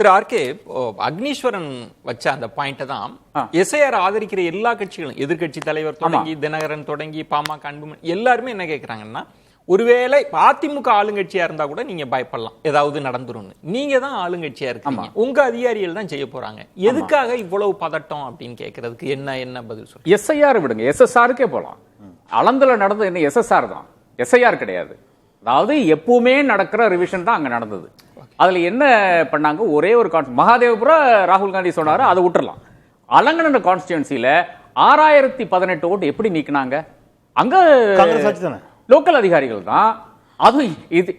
திரு RK, Agneeswaran வச்ச அந்த point தான் எஸ்ஐஆர் ஆதரிக்கிற எல்லா கட்சிகளும், எதிர்கட்சி தலைவர் தொடங்கி தினகரன் தொடங்கி பாமக அன்புமணி எல்லாருமே என்ன கேட்கிறாங்கன்னா, ஒருவேளை அதிமுக ஆளுங்கட்சியா இருந்தா கூட நீங்க பயப்படலாம், ஏதாவது நடந்துரும். நீங்க தான் ஆளுங்கட்சியா இருக்கீங்க, உங்க அதிகாரிகள் தான் செய்ய போறாங்க, எதுக்காக இவ்வளவு பதட்டம் அப்படின்னு கேட்கறதுக்கு என்ன பதில் சொல்லுங்க? எஸ்ஐஆர் விடுங்க, எஸ்எஸ்ஆருக்கே போலாம். அளந்துல நடந்தது என்ன? எஸ்எஸ்ஆர் தான், எஸ்ஐஆர் கிடையாது. அதாவது எப்பவுமே நடக்கிற ரிவிஷன் தான் அங்க நடந்தது. அதுல என்ன பண்ணாங்க, ஒரே ஒரு மகாதேவபுர ராகுல் காந்தி சொன்னாரு, அதை விட்டுறலாம். அலங்கநல்லூர் கான்ஸ்டிட்யூன்சில 6018 ஓட்டு எப்படி நீக்கினாங்க? அங்க லோக்கல் அதிகாரிகள் தான். அது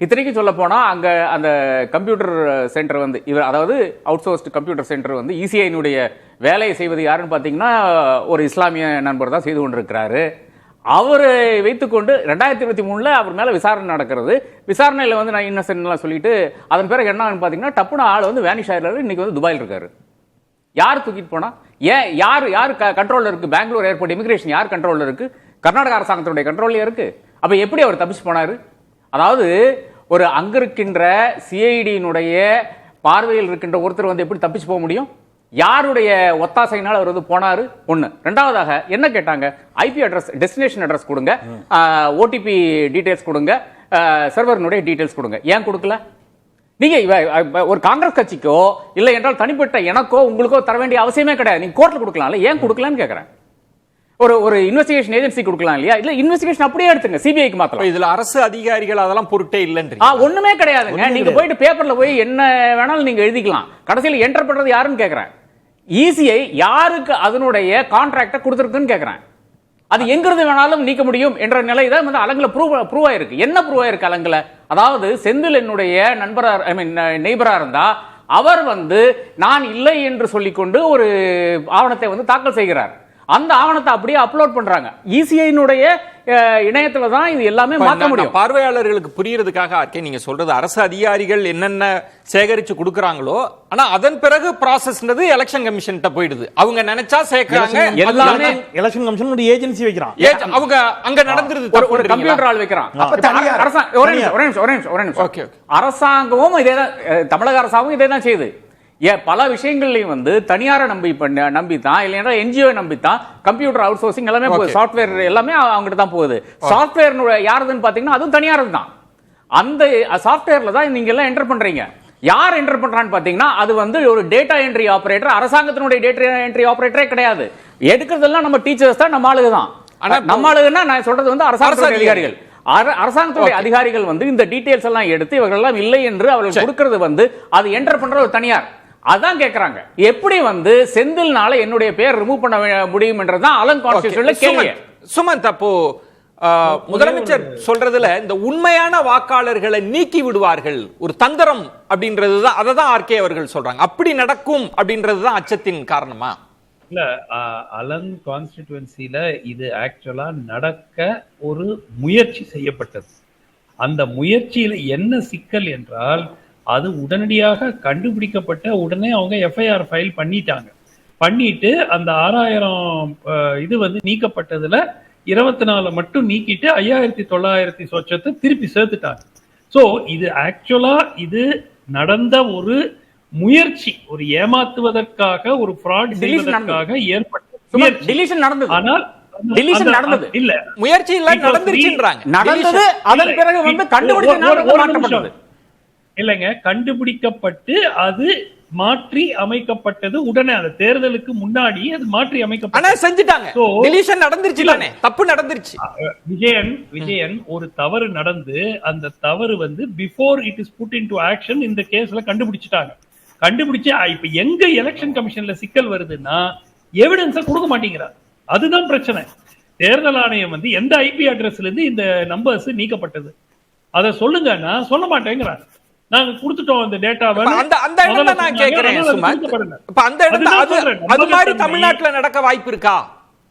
இத்தனைக்கும் சொல்ல போனா அங்க அந்த கம்ப்யூட்டர் சென்டர் வந்து அதாவது அவுட் சோர்ஸ்டு கம்ப்யூட்டர் சென்டர் வந்து இசிஐனுடைய வேலையை செய்வது யாருன்னு பாத்தீங்கன்னா ஒரு இஸ்லாமிய நண்பர் தான் செய்து கொண்டிருக்கிறாரு. அவரை வைத்துக்கொண்டு 2023 அவர் மேல விசாரணை நடக்கிறது. விசாரணையில வந்து நான் இன்னசென்ட் சொல்லிட்டு அதன் பிறகு என்ன பாத்தீங்கன்னா டப்புன ஆள் வந்து வேனிஷ் ஆயிடுறாரு. இன்னைக்கு வந்து துபாயில் இருக்காரு. யார் தூக்கிட்டு போனா? ஏன் யார் கண்ட்ரோல்ல இருக்கு? பெங்களூர் ஏர்போர்ட் இமிகிரேஷன் யார் கண்ட்ரோல்ல இருக்கு? கர்நாடக அரசாங்கத்துடைய கண்ட்ரோல்ல இருக்கு. அப்ப எப்படி அவர் தப்பிச்சு போனாரு? அதாவது ஒரு அங்க இருக்கின்ற சிஐடியினுடைய பார்வையில் இருக்கின்ற ஒருத்தர் வந்து எப்படி தப்பிச்சு போக முடியும்? யாருடைய ஒத்தாசையினால் அவர் வந்து போனாரு? ஒண்ணு. ரெண்டாவதாக என்ன கேட்டாங்க? ஐபி அட்ரஸ், டெஸ்டினேஷன் அட்ரஸ் கொடுங்க, ஓடிபி டீடைல்ஸ் கொடுங்க, சர்வரினுடைய டீடைல்ஸ் கொடுங்க. ஏன் கொடுக்கல? நீங்க ஒரு காங்கிரஸ் கட்சிக்கோ இல்லை என்றால் தனிப்பட்ட எனக்கோ உங்களுக்கோ தர வேண்டிய அவசியமே கிடையாது. நீங்க கோர்ட்ல கொடுக்கலாம்ல, ஏன் கொடுக்கலன்னு கேட்கிறேன். ஒரு இன்வெஸ்டிகேஷன் ஏஜென்சி கொடுக்கலாம் இல்லையா? இல்ல இன்வெஸ்டிகேஷன் அப்படியே எடுத்துங்க, சிபிஐக்கு மாத்தலாம். இதுல அரசு அதிகாரிகள் அதெல்லாம் பொருட்டே இல்லன்றீங்க? ஒண்ணுமே கிடையாதுங்க. நீங்க போயிட்டு பேப்பர்ல போய் என்ன வேணாலும் நீங்க எழுதிக்கலாம். கடைசியில் என்டர் பண்றது யாருன்னு கேக்குறேன். இசிஐ யாருக்கு அதனுடைய கான்ட்ராக்ட கொடுத்திருக்குன்னு கேக்குறேன். அது எங்கிருந்து வேணாலும் நீக்க முடியும் என்ற நிலை தான் வந்து அலங்குல ப்ரூவ் ஆயிருக்கு. என்ன ப்ரூவ் ஆயிருக்கு அலங்குல? அதாவது செந்தில் என்னுடைய நண்பரா நெய்பரா இருந்தா அவர் வந்து நான் இல்லை என்று சொல்லிக்கொண்டு ஒரு ஆவணத்தை வந்து தாக்கல் செய்கிறார். அந்த ஆவணத்தை அப்படியே அப்லோட் பண்றாங்க. இசிஐனுடைய இணையத்துல தான் இது எல்லாமே மாற்ற முடியும். பார்வையாளர்களுக்கு புரியறதுக்காக நீங்க சொல்றது அரசு அதிகாரிகள் என்னென்ன சேகரிச்சு கொடுக்கறாங்களோ, ஆனா அதன் பிறகு ப்ராசஸ்ன்றது எலெக்ஷன் கமிஷன் போயிடுது. அவங்க நினைச்சா சேர்க்கறாங்க. எல்லாமே எலெக்ஷன் கமிஷன் ஒரு ஏஜென்சி வைக்கிறான். அவங்க அங்க நடந்துருது. ஒரு கம்ப்யூட்டர் ஆள் வைக்கிறான். அரசாங்கமும் இதேதான், தமிழக அரசாங்கமும் இதேதான் செய்யுது. பல விஷயங்கள்லயும் வந்து தனியார நம்பித்தான் இல்லைன்னா என்ஜிஓ நம்பித்தான் கம்ப்யூட்டர் அவுட் சோர்சிங் எல்லாமே போகுது. சாஃப்ட்வேர் எல்லாமே அவங்ககிட்ட தான் போகுது. சாஃப்ட்வேர் யாருதுன்னு பாத்தீங்கன்னா அதுவும் தனியார் தான். அந்த சாஃப்ட்வேர்ல தான் நீங்க எல்லாம் என்டர் பண்றீங்க. யார் என்டர் பண்றான்னு பாத்தீங்கன்னா அது வந்து ஒரு டேட்டா என்ட்ரி ஆபரேட்டர். அரசாங்கத்தினுடைய டேட்டா என்ட்ரி ஆபரேட்டரே கிடையாது. எடுக்கிறதெல்லாம் நம்ம டீச்சர்ஸ் தான், நம்ம ஆளுங்க தான். நம்ம ஆளுங்கன்னா நான் சொல்றது வந்து அரசாங்க அதிகாரிகள். அரசாங்கத்துடைய அதிகாரிகள் வந்து இந்த டீடைல்ஸ் எல்லாம் எடுத்து இவர்கள் எல்லாம் இல்லை என்று அவர்கள் கொடுக்கிறது வந்து அது என்டர் பண்ற ஒரு தனியார். அதான் கேக்குறாங்க. எப்படி வந்து செந்தில்னால என்னுடைய பேர் ரிமூவ் பண்ண முடியும் என்றதான் அலங் கான்ஸ்டிடியூஷன்ல கேள்வி. சுமந்த், அப்போ முதலமைச்சர் சொல்றதுல இந்த உண்மையான வாக்காளர்களை நீக்கி விடுவார்கள் ஒரு தந்திரம் அப்படின்றதுதான், அததான் ஆர்கே அவர்கள் சொல்றாங்க. அப்படி நடக்கும் அப்படின்றதுதான் அச்சத்தின் காரணமா? இல்ல, அலங் கான்ஸ்டிடியூன்சில இது ஆக்சுவலா நடக்க ஒரு முயற்சி செய்யப்பட்டது. அந்த முயற்சியில என்ன சிக்கல் என்றால், அது உடனடியாக கண்டுபிடிக்கப்பட்ட உடனே அவங்க எஃப்ஐஆர் ஃபைல் பண்ணிட்டு அந்த 6000 இது வந்து நீக்கப்பட்டதுல 24 மட்டும் நீக்கிட்டு 5900 சொச்சத்தை திருப்பி சேர்த்துட்டாங்க. சோ இது ஆக்சுவலா இது நடந்த ஒரு முயற்சி, ஒரு ஏமாத்துவதற்காக, ஒரு ஃப்ராட் செய்வதற்காக ஏற்பட்ட டிலீஷன் நடந்தது. ஆனால் டிலீஷன் நடந்தது இல்ல, முயற்சி இல்ல, நடந்துருச்சுன்றாங்க. நடந்தது. அதன் பிறகு வந்து கண்டுபிடிக்கப்பட்டது இல்லைங்க, கண்டுபிடிக்கப்பட்டு அது மாற்றி அமைக்கப்பட்டது. உடனே அந்த தேர்தலுக்கு முன்னாடி அது மாற்றி அமைக்கப்பட்டது. செஞ்சுட்டாங்க. டிலீஷன் நடந்துருச்சு இல்லனே, தப்பு நடந்துருச்சு. விஜயன் ஒரு தவறு நடந்து அந்த தவறு வந்து before it is put into action இந்த கேஸ்ல கண்டுபிடிச்சிட்டாங்க. கண்டுபிடிச்சு இப்ப எங்க எலெக்ஷன் கமிஷன்ல சிக்கல் வருதுன்னா எவிடன்ஸ கொடுக்க மாட்டேங்கிறார். அதுதான் பிரச்சனை. தேர்தல் ஆணையம் வந்து எந்த ஐபி அட்ரஸ்ல இருந்து இந்த நம்பர்ஸ் நீக்கப்பட்டது அதை சொல்லுங்கன்னா சொல்ல மாட்டேங்கிறார். நாங்க கொடுத்துட்டோம் அந்த டேட்டாவை. அந்த இடத்துல நான் கேக்குறேன் சுமந்த், இப்ப அந்த இடத்துல அது மாதிரி தமிழ்நாட்டுல நடக்க வாய்ப்பு இருக்கா?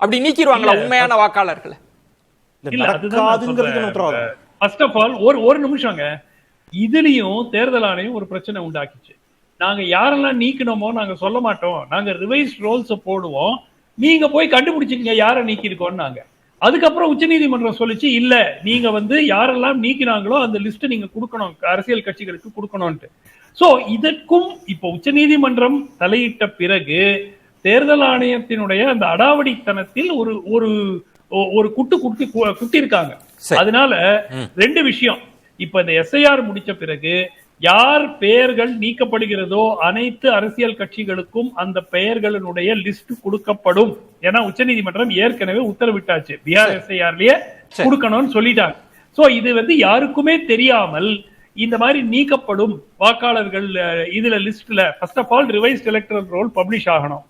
அப்படி நீக்கிடுவாங்களா உண்மையான வாக்காளர்களை? ஃபர்ஸ்ட் ஆஃப் ஆல் ஒரு நிமிஷங்க, இதுலயும் தேர்தல் ஆணையம் ஒரு பிரச்சனை உண்டாக்கிச்சு. நாங்க யாரெல்லாம் நீக்கணுமோ நாங்க சொல்ல மாட்டோம், நாங்க ரிவைஸ் ரோல்ஸ் போடுவோம், நீங்க போய் கண்டுபிடிச்சிக்கங்க யாரை நீக்கி இருக்கோம். நாங்க அதுக்கப்புறம் உச்சநீதிமன்றம் சொல்லிச்சு இல்ல நீங்க வந்து யாரெல்லாம் நீக்கினாங்களோ அந்த லிஸ்ட் நீங்க கொடுக்கணும், அரசியல் கட்சிகளுக்கு கொடுக்கணும்ட்டு. சோ இதற்கும் இப்போ உச்சநீதிமன்றம் தலையிட்ட பிறகு தேர்தல் ஆணையத்தினுடைய அந்த அடாவடித்தனத்தில் ஒரு ஒரு ஒரு குட்டி இருக்காங்க. அதனால ரெண்டு விஷயம், இப்ப இந்த எஸ்ஐஆர் முடிச்ச பிறகு யார் பெயர்கள் நீக்கப்படுகிறதோ அனைத்து அரசியல் கட்சிகளுக்கும் அந்த பெயர்களுடைய லிஸ்ட் கொடுக்கப்படும். ஏன்னா உச்சநீதிமன்றம் ஏற்கனவே உத்தரவிட்டாச்சு, பீகார் எஸ்ஐஆர்லயே கொடுக்கணும்னு சொல்லிட்டாங்க. சோ இது வந்து யாருக்குமே தெரியாமல் இந்த மாதிரி நீக்கப்படும் வாக்காளர்கள் இதுல லிஸ்ட்ல first of all revised electoral roll publish ஆகணும்.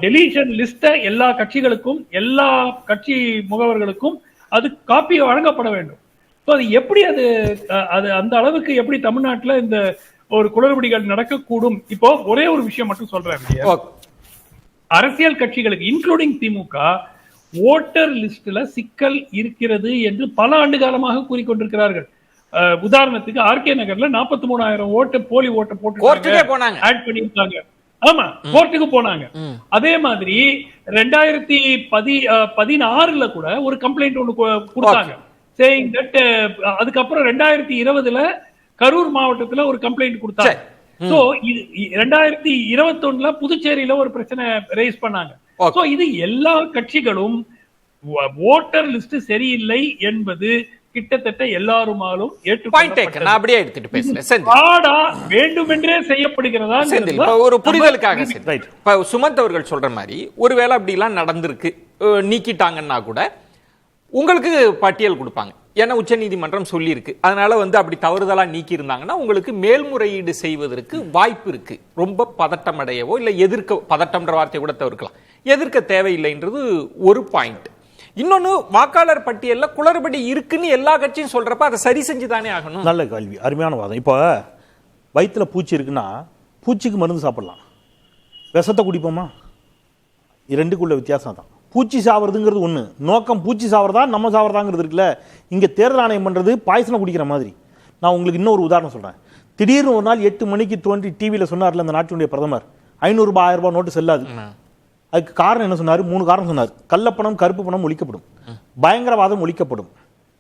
டெலிஷன் லிஸ்ட எல்லா கட்சிகளுக்கும் எல்லா கட்சி முகவர்களுக்கும் அது காப்பி வழங்கப்பட வேண்டும். அது எப்படி அது அந்த அளவுக்கு எப்படி தமிழ்நாட்டுல இந்த ஒரு குளறுபடிகள் நடக்கக்கூடும்? இப்போ ஒரே ஒரு விஷயம் மட்டும் சொல்றேன், அரசியல் கட்சிகளுக்கு இன்க்ளூடிங் திமுக ஓட்டர் லிஸ்ட்ல சிக்கல் இருக்கிறது என்று பல ஆண்டு காலமாக கூறிக்கொண்டிருக்கிறார்கள். உதாரணத்துக்கு ஆர்கே நகர்ல 43,000 ஓட்டு போலி ஓட்டை போட்டு ஆட் பண்ணிருக்காங்க. ஆமா, கோர்ட்டுக்கு போனாங்க. அதே மாதிரி 2016 கூட ஒரு கம்ப்ளைண்ட் ஒண்ணு கொடுத்தாங்க. அதுக்கப்புறம் 2020 கரூர் மாவட்டத்துல ஒரு கம்ப்ளைண்ட் கொடுத்தாங்க. சோ 2021 புதுச்சேரியில ஒரு பிரச்சனை ரைஸ் பண்ணாங்க. சோ இது எல்லா கட்சிகளும் ஓட்டர் லிஸ்ட் சரியில்லை என்பது கிட்டத்தட்ட எல்லாருமாலும் வேண்டுமென்றே செய்யப்படுகிறதா ஒரு புரிதலுக்காக. சுமந்த் அவர்கள் சொல்ற மாதிரி ஒருவேளை அப்படி எல்லாம் நடந்திருக்கு, நீக்கிட்டாங்கன்னா கூட உங்களுக்கு பட்டியல் கொடுப்பாங்க. ஏன்னா உச்ச நீதிமன்றம் சொல்லி இருக்கு. அதனால வந்து அப்படி தவறுதலா நீக்கி இருந்தாங்கன்னா உங்களுக்கு மேல்முறையீடு செய்வதற்கு வாய்ப்பு இருக்கு. ரொம்ப பதட்டம் அடையவோ இல்ல எதிர்க்க, பதட்டம்ன்ற வார்த்தை கூட தவிர்க்கலாம், எதிர்க்க தேவையில்லைன்றது ஒரு பாயிண்ட். இன்னொன்னு, வாக்காளர் பட்டியல்ல குளறுபடி இருக்குன்னு எல்லா கட்சியும் சொல்றப்ப அதை சரி செஞ்சுதானே ஆகணும். நல்ல கேள்வி, அருமையான வாதம். இப்போ வயிற்றுல பூச்சி இருக்குன்னா பூச்சிக்கு மருந்து சாப்பிடலாம், விஷத்தை குடிப்போமா? ரெண்டுக்குள்ள வித்தியாசம் தான். பூச்சி சாவறதுங்கிறது ஒன்று, நோக்கம் பூச்சி சாவறதா நம்ம சாவறதாங்கிறது இருக்குல்ல. இங்கே தேர்தல் ஆணையம் பண்ணுறது பாய்சனை குடிக்கிற மாதிரி. நான் உங்களுக்கு இன்னொரு உதாரணம் சொல்கிறேன். திடீர்னு ஒரு நாள் 8 மணிக்கு தோன்றி டிவியில் சொன்னார்ல அந்த நாட்டினுடைய பிரதமர், 500 ரூபாய் 1000 ரூபாய் நோட்டு செல்லாது. அதுக்கு காரணம் என்ன சொன்னார்? 3 காரணம் சொன்னார். கள்ளப்பணம், கருப்பு பணம் ஒழிக்கப்படும், பயங்கரவாதம் ஒழிக்கப்படும்,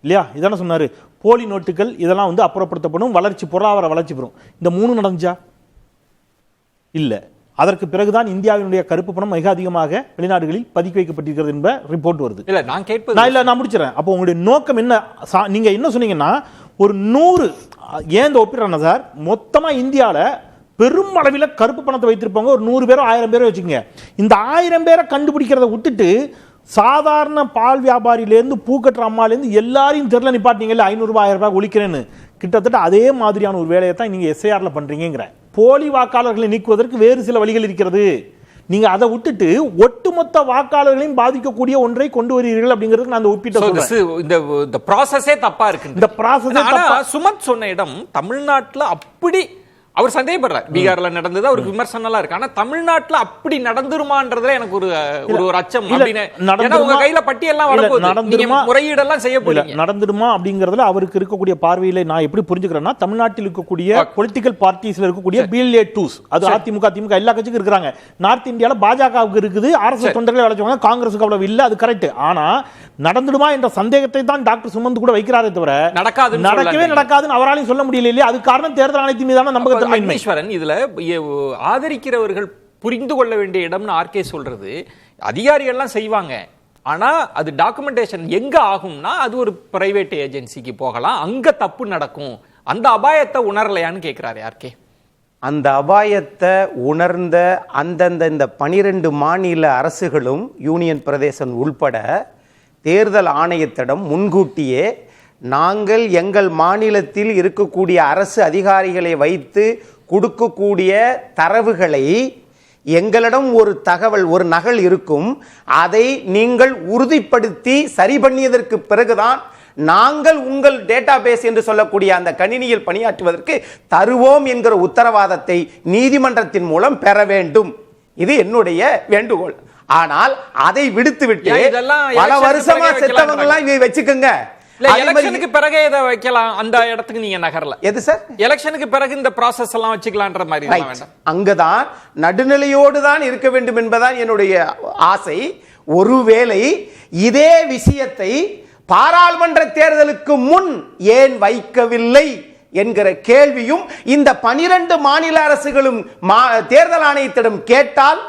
இல்லையா? இதான சொன்னார். போலி நோட்டுகள் இதெல்லாம் வந்து அப்புறப்படுத்தப்படும், வளர்ச்சி, பொருளாதார வளர்ச்சி பெறும். இந்த 3 நடந்துச்சா? இல்லை. அதற்கு பிறகுதான் இந்தியாவினுடைய கருப்பு பணம் மிக அதிகமாக வெளிநாடுகளில் பதுக்கி வைக்கப்பட்டிருக்கிறது என்ற ரிப்போர்ட் வருது. நான் முடிச்சிடறேன். அப்போ உங்களுடைய நோக்கம் என்ன? நீங்க என்ன சொன்னீங்கன்னா ஒரு 100 ஏன் இந்த ஒப்பிடுறேன்னா சார், மொத்தமா இந்தியாவில் பெரும் அளவில் கருப்பு பணத்தை வைத்திருப்பாங்க ஒரு 100 பேரோ 1000 பேரோ வச்சுக்கோங்க. இந்த 1000 பேரை கண்டுபிடிக்கிறத விட்டுட்டு சாதாரண பால் வியாபாரியிலேருந்து பூக்கட்டுற அம்மாலேருந்து எல்லாரையும் தெருல நிப்பாட்டிங்கல்ல, 500 ரூபாய் 1000 ரூபாய் ஒழிக்கிறேன்னு. கிட்டத்தட்ட அதே மாதிரியான ஒரு வேலையை தான் நீங்க எஸ்ஐஆர்ல பண்றீங்கிற. போலி வாக்காளர்களை நீக்குவதற்கு வேறு சில வழிகள் இருக்கிறது. நீங்க அதை விட்டுட்டு ஒட்டுமொத்த வாக்காளர்களையும் பாதிக்கக்கூடிய ஒன்றை கொண்டு வருவீர்கள் அப்படிங்கிறது நான் ஒப்பிட்டு இந்த ப்ராசஸே தப்பா இருக்கு. இந்த ப்ராசஸ் சுமத் சொன்ன இடம் தமிழ்நாட்டுல அப்படி அவர் சந்தேகப்படுறார். பீகார்ல நடந்தது அவருக்கு விமர்சனம் இருக்கு. ஆனா தமிழ்நாட்டுல அப்படி நடந்துருமான்றதுல எனக்கு ஒரு அச்சம். உங்க கையில பட்டியெல்லாம் முறையீடெல்லாம் செய்ய போறீங்க, நடந்துடுமா அப்படிங்கறதுல அவருக்கு இருக்கக்கூடிய பார்வையில நான் எப்படி புரிஞ்சுக்கிறேன்னா, தமிழ்நாட்டில் இருக்கக்கூடிய பொலிட்டிக்கல் பார்ட்டிஸ்ல இருக்கக்கூடிய பிஎல்ஏ டூஸ், அது அதிமுக திமுக எல்லா கட்சிக்கும் இருக்கிறாங்க. நார்த் இந்தியால பாஜகவுக்கு இருக்குது, ஆர்எஸ்எஸ் தொண்டர்களை அழைச்சவங்க, காங்கிரஸுக்கு அவ்வளவு இல்ல, அது கரெக்ட். ஆனா நடந்துடுமா என்ற சந்தேகத்தை தான் டாக்டர் சுமந்த் கூட வைக்கிறாரே தவிர நடக்கவே நடக்காதுன்னு அவராலையும் சொல்ல முடியல இல்லையா? அது காரணம் தேர்தல் ஆணையத்தின் மீதான நம்பகத்தன்மை. இதுல ஆதரிக்கிறவர்கள் புரிந்து கொள்ள வேண்டிய இடம்னு ஆர்கே சொல்றது, அதிகாரிகள்லாம் செய்வாங்க, ஆனா அது டாக்குமெண்டேஷன் எங்க ஆகும்னா அது ஒரு பிரைவேட் ஏஜென்சிக்கு போகலாம், அங்க தப்பு நடக்கும். அந்த அபாயத்தை உணரலையான்னு கேட்கிறாரு ஆர்கே. அந்த அபாயத்தை உணர்ந்த அந்தந்த இந்த 12 மாநில அரசுகளும் யூனியன் பிரதேசம் உள்பட தேர்தல் ஆணையத்திடம் முன்கூட்டியே நாங்கள் எங்கள் மாநிலத்தில் இருக்கக்கூடிய அரசு அதிகாரிகளை வைத்து கொடுக்கக்கூடிய தரவுகளை எங்களிடம் ஒரு தகவல், ஒரு நகல் இருக்கும், அதை நீங்கள் உறுதிப்படுத்தி சரி பண்ணியதற்கு பிறகுதான் நாங்கள் உங்கள் டேட்டாபேஸ் என்று சொல்லக்கூடிய அந்த கணினியில் பணியாற்றுவதற்கு தருவோம் என்கிற உத்தரவாதத்தை நீதிமன்றத்தின் மூலம் பெற வேண்டும். இது என்னுடைய வேண்டுகோள். ஆனால் அதை விடுத்துவிட்டு பல வருஷமா செத்தவங்க எல்லாம் இதை வச்சுக்கோங்க, எலெக்ஷனுக்கு பிறகு இதை வைக்கலாம், அந்த இடத்துக்கு நீங்க நகரல. எது சார்? எலெக்ஷனுக்கு பிறகு இந்த ப்ராசஸ் எல்லாம் வச்சுக்கலாம்ன்ற மாதிரி அங்கதான் நடுநிலையோடு தான் இருக்க வேண்டும் என்பதான் என்னுடைய ஆசை. ஒருவேளை இதே விஷயத்தை பாராளுமன்ற தேர்தலுக்கு முன் ஏன் வைக்கவில்லை என்கிற கேள்வியும் இந்த 12 மாநில அரசுகளும் தேர்தல் ஆணையத்திடம் கேட்டால்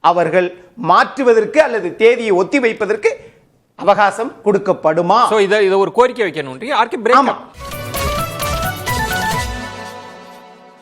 அவர்கள் மாற்றுவதற்கு அல்லது தேதியை ஒத்திவைப்பதற்கு அவகாசம் கொடுக்கப்படுமா? இதை ஒரு கோரிக்கை வைக்கணும்.